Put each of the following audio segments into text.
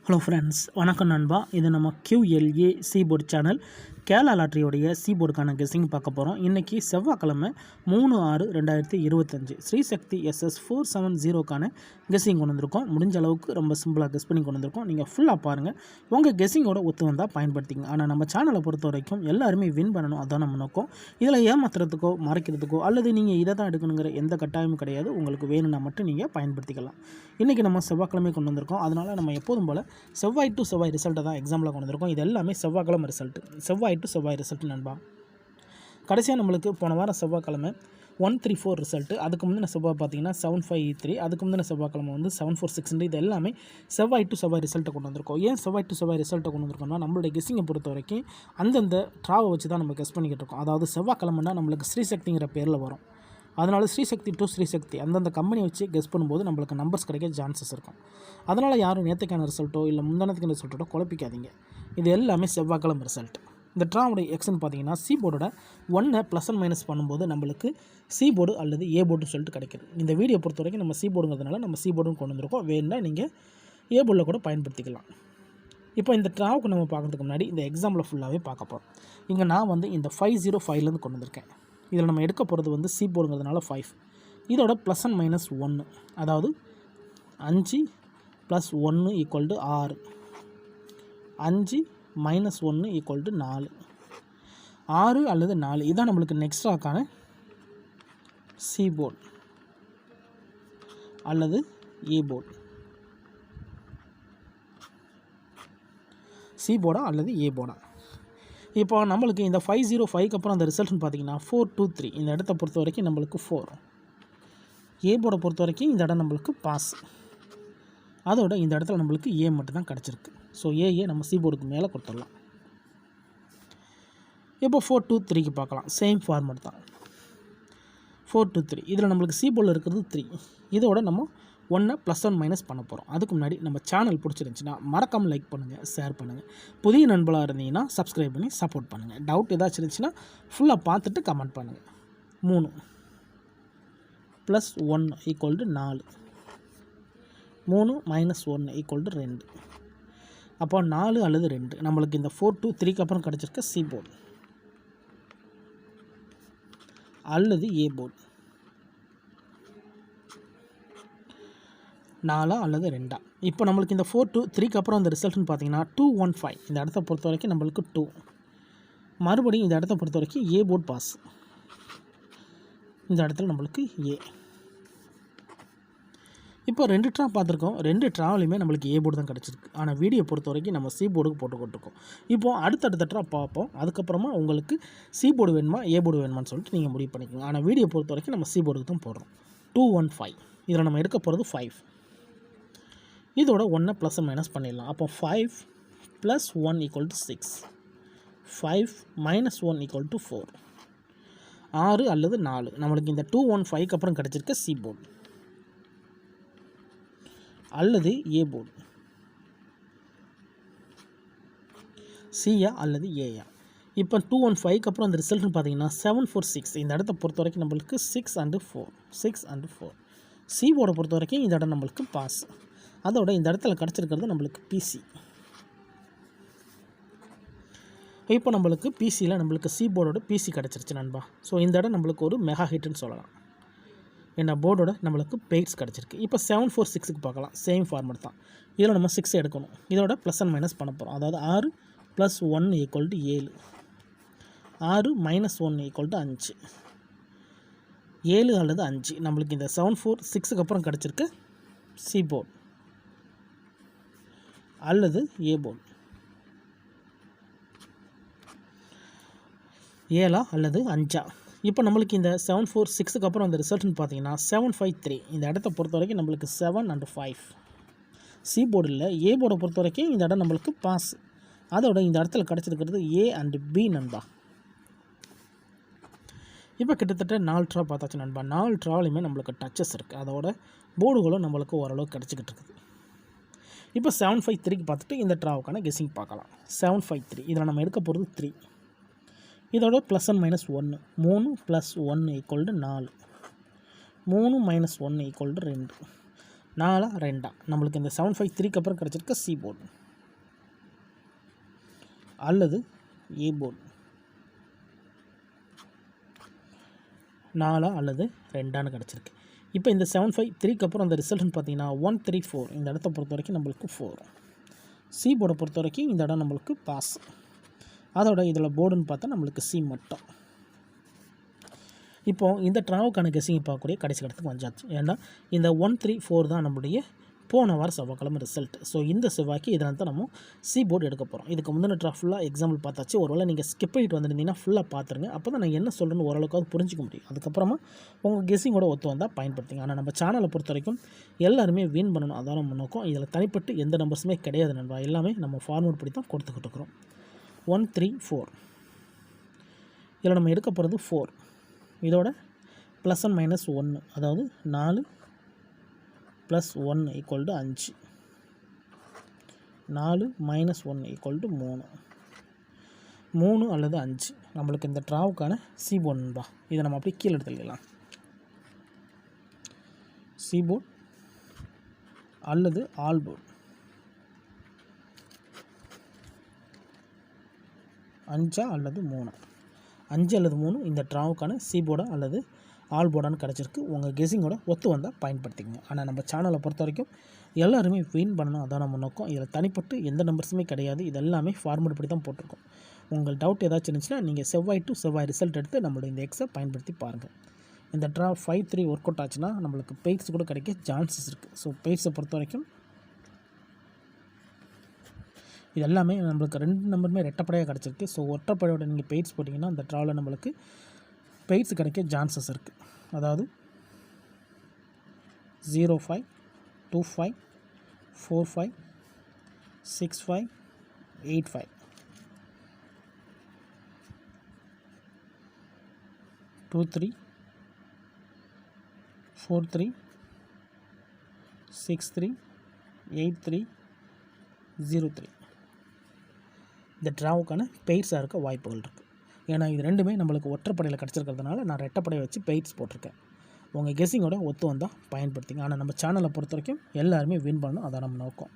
Hello friends, வணக்கம் நண்பா. இது நம்ம QLA சீபோர்டு சேனல். கேரளா லாட்ரியோடைய சீபோர்டுக்கான கெஸ்ஸிங் பார்க்க போகிறோம். இன்றைக்கி செவ்வாய்க்கிழமை 3/6/2025 ஸ்ரீசக்தி SS 470க்கான கெஸ்ஸிங் கொண்டு வந்திருக்கோம். முடிஞ்ச அளவுக்கு ரொம்ப சிம்பிளாக கெஸ் பண்ணி கொண்டு வந்திருக்கோம். நீங்கள் ஃபுல்லாக பாருங்கள், உங்கள் கெஸ்ஸிங்கோட ஒத்து வந்தால் பயன்படுத்திங்க. ஆனால் நம்ம சேனலை பொறுத்த வரைக்கும் எல்லாருமே வின் பண்ணணும், அதான் நம்ம நோக்கம். இதில் ஏமாத்துறதுக்கோ மறைக்கிறதுக்கோ அல்லது நீங்கள் இதை தான் எடுக்கணுங்கிற எந்த கட்டாயமும் கிடையாது. உங்களுக்கு வேணும்னா மட்டும் நீங்கள் பயன்படுத்திக்கலாம். இன்றைக்கி நம்ம செவ்வாய்க்கிழமை கொண்டு வந்திருக்கோம். அதனால் நம்ம எப்போதும் போல் செவ்வாய் டு செவ்வாய் ரிசல்ட்டை தான் எக்ஸாம்பிளாக கொண்டு வந்திருக்கோம். இது எல்லாமே செவ்வாய்க்கிழமை ரிசல்ட்டு, செவ்வாய் டு செவ்வாய் ரிசல்ட் நண்பா. கடைசியாக நம்மளுக்கு போன வாரம் செவ்வாய்க்கிழமை 134 ரிசல்ட்டு, அதுக்கு முந்தின செவ்வாய் பார்த்தீங்கன்னா 7583, அதுக்கு முந்தின செவ்வாய்க்கிழமை வந்து 746. இது எல்லாமே செவ்வாய் டு செவ்வாய் ரிசல்ட்டை கொண்டு வந்திருக்கோம். ஏன் செவ்வாய் டு செவ்வாய் ரிசல்ட்டை கொண்டு வந்திருக்கோம்னா, நம்மளுடைய கெஸ்ஸிங்கை பொறுத்த வரைக்கும் அந்தந்த ட்ராவை வச்சு தான் நம்ம கெஸ் பண்ணிக்கிட்டு இருக்கோம். அதாவது செவ்வாய்க்கிழமைனா நம்மளுக்கு ஸ்ரீசக்திங்கிற பேரில் வரும். அதனால் ஸ்ரீசக்தி டு ஸ்ரீசக்தி அந்தந்த கம்பெனி வச்சு கெஸ் பண்ணும்போது நம்மளுக்கு நம்பர்ஸ் கிடைக்க சான்சஸ் இருக்கும். அதனால் யாரும் நேற்றுக்கான ரிசல்ட்டோ இல்லை முந்தானத்துக்கான ரிசல்ட்டோ குழப்பிக்காதீங்க. இது எல்லாமே செவ்வாய்க்கிழமை ரிசல்ட். இந்த ட்ராவுடைய எக்ஸ்ன்னு பார்த்தீங்கன்னா சிபோர்டோட 1 ப்ளஸ் அண்ட் மைனஸ் பண்ணும்போது நம்மளுக்கு சிபோர்டு அல்லது ஏ போர்டுன்னு சொல்லிட்டு கிடைக்கிது. இந்த வீடியோ பொறுத்த வரைக்கும் நம்ம சிபோர்டுங்கிறதுனால நம்ம சிபோர்டுன்னு கொண்டு வந்திருக்கோம். வேணுன்னா நீங்கள் ஏ போர்டில் கூட பயன்படுத்திக்கலாம். இப்போ இந்த ட்ராவுக்கு நம்ம பார்க்குறதுக்கு முன்னாடி இந்த எக்ஸாம்பிள் ஃபுல்லாகவே பார்க்க போகிறோம். இங்கே நான் வந்து இந்த 505லேருந்து கொண்டு வந்திருக்கேன். இதில் நம்ம எடுக்க போகிறது வந்து சி போர்டுங்கிறதுனால 5. இதோட ப்ளஸ் அண்ட் மைனஸ் 1, அதாவது 5 + 1 = 6, 5 - 1 = 4, 6 அல்லது 4. இதுதான் நம்மளுக்கு நெக்ஸ்ட் ராக்கான சி போர்டு அல்லது ஏ போர்டு. சி போர்டா அல்லது ஏ போர்டா. இப்போ நம்மளுக்கு இந்த 505க்கு அப்புறம் அந்த ரிசல்ட்னு பார்த்தீங்கன்னா 423. இந்த இடத்த பொறுத்த வரைக்கும் நம்மளுக்கு 4. ஏ போர்டை பொறுத்த வரைக்கும் இந்த இடம் நம்மளுக்கு பாஸ். அதோட இந்த இடத்துல நம்மளுக்கு ஏ மட்டும் தான் கிடச்சிருக்கு. ஸோ ஏஏ நம்ம சி போர்டுக்கு மேலே கொடுத்துடலாம். இப்போ 423க்கு பார்க்கலாம். சேம் ஃபார்மேட் தான். 423 இதில் நம்மளுக்கு சி போர்டில் இருக்கிறது 3. இதோட நம்ம 1 ப்ளஸ் அண்ட் மைனஸ் பண்ண போகிறோம். அதுக்கு முன்னாடி நம்ம சேனல் பிடிச்சிருந்துச்சின்னா மறக்காமல் லைக் பண்ணுங்கள், ஷேர் பண்ணுங்கள். புதிய நண்பர்களாக இருந்தீங்கன்னா சப்ஸ்கிரைப் பண்ணி சப்போர்ட் பண்ணுங்கள். டவுட் ஏதாச்சும் இருந்துச்சுன்னா ஃபுல்லாக பார்த்துட்டு கமெண்ட் பண்ணுங்கள். 3 + 1 = 4, 3 - 1 = 2. அப்போ 4 அல்லது 2 நம்மளுக்கு இந்த 423க்கு அப்புறம் கிடச்சிருக்க சி போர்டு அல்லது ஏ போர்டு. 4 அல்லது 2. இப்போ நம்மளுக்கு இந்த 423க்கு அப்புறம் அந்த ரிசல்ட்னு பார்த்தீங்கன்னா 215. இந்த இடத்த பொறுத்த வரைக்கும் நம்மளுக்கு 2. மறுபடியும் இந்த இடத்த பொறுத்த வரைக்கும் ஏ போர்டு பாஸ். இந்த இடத்துல நம்மளுக்கு ஏ. இப்போ 2 ட்ரா பார்த்துருக்கோம். 2 ட்ராவிலையுமே நம்மளுக்கு ஏ போர்டு தான் கிடச்சிருக்கு. ஆனால் வீடியோ பொறுத்த வரைக்கும் நம்ம சி போர்டுக்கு போட்டுக்கொண்டிருக்கோம். இப்போது அடுத்தடுத்த ட்ரா பார்ப்போம். அதுக்கப்புறமா உங்களுக்கு சி போர்டு வேணுமா ஏ போர்டு வேணுமான்னு சொல்லிட்டு நீங்கள் முடிவு பண்ணிக்கோங்க. ஆனால் வீடியோ பொறுத்த வரைக்கும் நம்ம சி போர்டுக்கு தான் போடுறோம். 215 இதில் நம்ம எடுக்க போகிறது 5. இதோட 1 ப்ளஸ் மைனஸ் பண்ணிடலாம். அப்போ 5 + 1 = 6, 5 - 1 = 4, 6 அல்லது 4. நம்மளுக்கு இந்த 215க்கு அப்புறம் கிடச்சிருக்க சி போர்டு அல்லது ஏ போர்டு. சியா அல்லது ஏயா. இப்போ 215க்கு அப்புறம் அந்த ரிசல்ட்னு பார்த்தீங்கன்னா 746. இந்த இடத்த பொறுத்த வரைக்கும் நம்மளுக்கு 6 and 4, 6 and 4. சி போர்டை பொறுத்த வரைக்கும் இந்த இடம் நம்மளுக்கு பாஸ். அதோட இந்த இடத்துல கிடச்சிருக்கிறது நம்மளுக்கு பிசி. இப்போ நம்மளுக்கு பிசியில் நம்மளுக்கு சி போர்டோட பிசி கிடச்சிருச்சு நண்பா. ஸோ இந்த இடம் நம்மளுக்கு ஒரு மெகா ஹிட்னு சொல்லலாம். என்ன போர்டோட நம்மளுக்கு பெய்ட்ஸ் கிடச்சிருக்கு. இப்போ 746க்கு பார்க்கலாம். சேம் ஃபார்மேட் தான். இதில் நம்ம 6 எடுக்கணும். இதோட ப்ளஸ் அண்ட் மைனஸ் பண்ண போகிறோம். அதாவது 6 + 1 = 7, 6 - 1 = 5, 7 அல்லது 5. நம்மளுக்கு இந்த 746க்கு அப்புறம் கிடச்சிருக்கு சி போர்டு அல்லது ஏ போர்டு. 7 அல்லது 5. இப்போ நம்மளுக்கு இந்த 746க்கு அப்புறம் அந்த ரிசல்ட்னு பார்த்தீங்கன்னா 753. இந்த இடத்த பொறுத்த வரைக்கும் நம்மளுக்கு 7 and 5. சி போர்டு இல்லை, ஏ போர்டை பொறுத்த வரைக்கும் இந்த இடம் நம்மளுக்கு பாஸ். அதோட இந்த இடத்துல கிடச்சிருக்கிறது ஏ அண்ட் பி நண்பா. இப்போ கிட்டத்தட்ட 4 ட்ரா பார்த்தாச்சு நண்பா. 4 ட்ராவிலையுமே நம்மளுக்கு டச்சஸ் இருக்குது. அதோட போர்டுகளும் நம்மளுக்கு ஓரளவு கிடச்சிக்கிட்டு இருக்குது. இப்போ 753க்கு பார்த்துட்டு இந்த ட்ராவுக்கான கெஸ்ஸிங் பார்க்கலாம். 753 இதில் நம்ம எடுக்க போகிறது 3. இதோட ப்ளஸ் அண்ட் மைனஸ் 1, 3 + 1 = 4, 3 - 1 = 2, 4 2 நம்மளுக்கு இந்த 753க்கு அப்புறம் கிடச்சிருக்க சி போர்டு அல்லது ஏ போர்டு 4 அல்லது 2 கிடச்சிருக்கு. இப்போ இந்த 753க்கு அப்புறம் அந்த ரிசல்ட்னு பார்த்தீங்கன்னா 134 இந்த இடத்த பொறுத்த வரைக்கும் நம்மளுக்கு 4. சி போர்டை பொறுத்த வரைக்கும் இந்த இடம் நம்மளுக்கு பாஸ். அதோட இதில் போர்டுன்னு பார்த்தா நம்மளுக்கு சி மட்டும். இப்போது இந்த ட்ராவுக்கான கெஸ்ஸிங் பார்க்கக்கூடிய கடைசி இடத்துக்கு வந்தாச்சு. ஏன்னா இந்த 134 தான் நம்மளுடைய போன வாரம் செவ்வாய்க்கிழமை ரிசல்ட். ஸோ இந்த செவ்வாய்க்கு இதில் தான் நம்ம சி போர்டு எடுக்க போகிறோம். இதுக்கு முந்தின ட்ரா ஃபுல்லாக எக்ஸாம்பிள் பார்த்தாச்சு. ஒருவேளை நீங்கள் ஸ்கிப் பண்ணிட்டு வந்திருந்தீங்கன்னா ஃபுல்லாக பார்த்துருங்க. அப்போ தான் நான் என்ன சொல்கிறேன்னு ஓரளவுக்காவது புரிஞ்சிக்க முடியும். அதுக்கப்புறமா உங்கள் கெஸ்ஸிங்கோட ஒத்து வந்தால் பயன்படுத்திங்க. ஆனால் நம்ம சேனலை பொறுத்த வரைக்கும் எல்லாருமே வின் பண்ணணும், அதான் நம்ம நோக்கம். இதில் தனிப்பட்டு எந்த நம்பர்ஸுமே கிடையாது நண்பா. எல்லாமே நம்ம ஃபார்மேட் படி தான் கொடுத்துக்கிட்டு இருக்கிறோம். 134 இதில் நம்ம எடுக்க போகிறது 4. இதோட ப்ளஸ் அண்ட் மைனஸ் 1, அதாவது 4 + 1 = 5, 4 - 1 = 3. 3 அல்லது 5 நம்மளுக்கு இந்த ட்ராவுக்கான சி போர்டு தான். இதை நம்ம அப்படியே கீழே எடுத்துக்கலாம். சி போர்டு அல்லது ஆல் போர்டு 5 அல்லது 3. 5 அல்லது 3 இந்த ட்ராவுக்கான சி போர்டா அல்லது ஆல் போர்டான்னு கிடச்சிருக்கு. உங்கள் கெஸ்ஸிங்கோட ஒத்து வந்தால் பயன்படுத்திக்கங்க. ஆனால் நம்ம சேனலை பொறுத்த வரைக்கும் எல்லாருமே வின் பண்ணணும், அதான் நம்ம நோக்கம். இதில் தனிப்பட்டு எந்த நம்பர்ஸுமே கிடையாது. இது எல்லாமே ஃபார்மேட் படி தான் போட்டிருக்கோம். உங்கள் டவுட் ஏதாச்சும் இருந்துச்சுன்னா நீங்கள் செவ்வாய் டு செவ்வாய் ரிசல்ட் எடுத்து நம்மளுடைய இந்த எக்ஸை பயன்படுத்தி பாருங்கள். இந்த ட்ரா 5-3 ஒர்க் அவுட் ஆச்சுன்னா நம்மளுக்கு பெய்ட்ஸ் கூட கிடைக்க சான்சஸ் இருக்குது. ஸோ பெய்ட்ஸை பொறுத்த வரைக்கும் இது எல்லாமே நம்மளுக்கு 2 நம்பருமே ரெட்டப்படையாக கிடச்சிருக்கு. ஸோ ஒற்றைப்படையோட நீங்கள் பெய்ட்ஸ் போட்டிங்கன்னா அந்த ட்ராவில் நம்மளுக்கு பெய்ட்ஸ் கிடைக்க சான்சஸ் இருக்குது. அதாவது 05, 25, 45, 65, 85, 23, 43, 63, 83, 03 இந்த ட்ராவுக்கான பெய்ட்ஸாக இருக்க வாய்ப்புகள் இருக்குது. ஏன்னா இது ரெண்டுமே நம்மளுக்கு ஒற்றைப்படையில் கிடச்சிருக்கிறதுனால நான் ரெட்டைப்படையை வச்சு பெய்ட்ஸ் போட்டிருக்கேன். உங்கள் கெஸ்ஸிங்கோட ஒத்து வந்தால் பயன்படுத்திங்க. ஆனால் நம்ம சேனலை பொறுத்த வரைக்கும் எல்லாருமே வின் பண்ணணும், அதான் நம்ம நோக்கம்.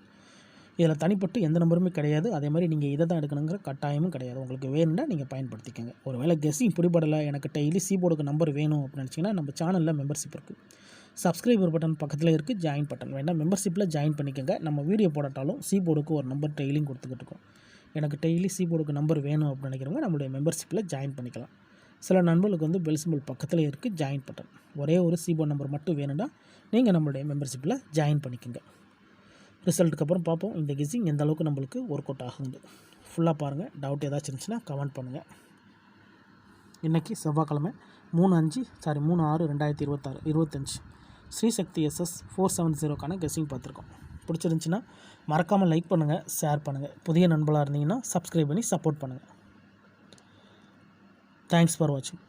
இதில் தனிப்பட்டு எந்த நம்பருமே கிடையாது. அதே மாதிரி நீங்கள் இதை தான் எடுக்கணுங்கிற கட்டாயமும் கிடையாது. உங்களுக்கு வேணும்னா நீங்கள் பயன்படுத்திக்கோங்க. ஒரு வேளை கெஸ்ஸிங் பிடிபடலை, எனக்கு டெய்லி சி போர்டுக்கு நம்பர் வேணும் அப்படின்னு நினச்சிங்கன்னா நம்ம சேனலில் மெம்பர்ஷிப் இருக்குது. சப்ஸ்கிரைபர் பட்டன் பக்கத்தில் இருக்குது, ஜாயின் பட்டன் வேண்டாம் மெம்பர்ஷிப்பில் ஜாயின் பண்ணிக்கோங்க. நம்ம வீடியோ போடாட்டாலும் சி போர்டுக்கு ஒரு நம்பர் டெய்லியும் கொடுத்துக்கிட்டு இருக்கோம். எனக்கு டெய்லி சி போர்டுக்கு நம்பர் வேணும் அப்படின்னு நினைக்கிறவங்க நம்மளுடைய மெம்பர்ஷிப்பில் ஜாயின் பண்ணிக்கலாம். சில நண்பர்களுக்கு வந்து பெல் சிம்பிள் பக்கத்தில் இருக்குது ஜாயின் பட்டன். ஒரே ஒரு சி போர்டு நம்பர் மட்டும் வேணும்னா நீங்கள் நம்மளுடைய மெம்பர்ஷிப்பில் ஜாயின் பண்ணிக்கோங்க. ரிசல்ட்டுக்கு அப்புறம் பார்ப்போம் இந்த கெஸ்ஸிங் எந்த அளவுக்கு நம்மளுக்கு ஒர்க் அவுட் ஆகுது. ஃபுல்லாக பாருங்கள். டவுட் ஏதாச்சும் இருந்துச்சுன்னா கமெண்ட் பண்ணுங்கள். இன்றைக்கி செவ்வாய்க்கிழமை 3/6/2026 ஸ்ரீசக்தி SS 470க்கான கெஸ்ஸிங் பார்த்துருக்கோம். பிடிச்சிருந்துச்சின்னா மறக்காமல் லைக் பண்ணுங்கள், ஷேர் பண்ணுங்கள். புதிய நண்பர்களாக இருந்தீங்கன்னா சப்ஸ்கிரைப் பண்ணி சப்போர்ட் பண்ணுங்கள். தேங்க்ஸ் ஃபார் வாட்சிங்.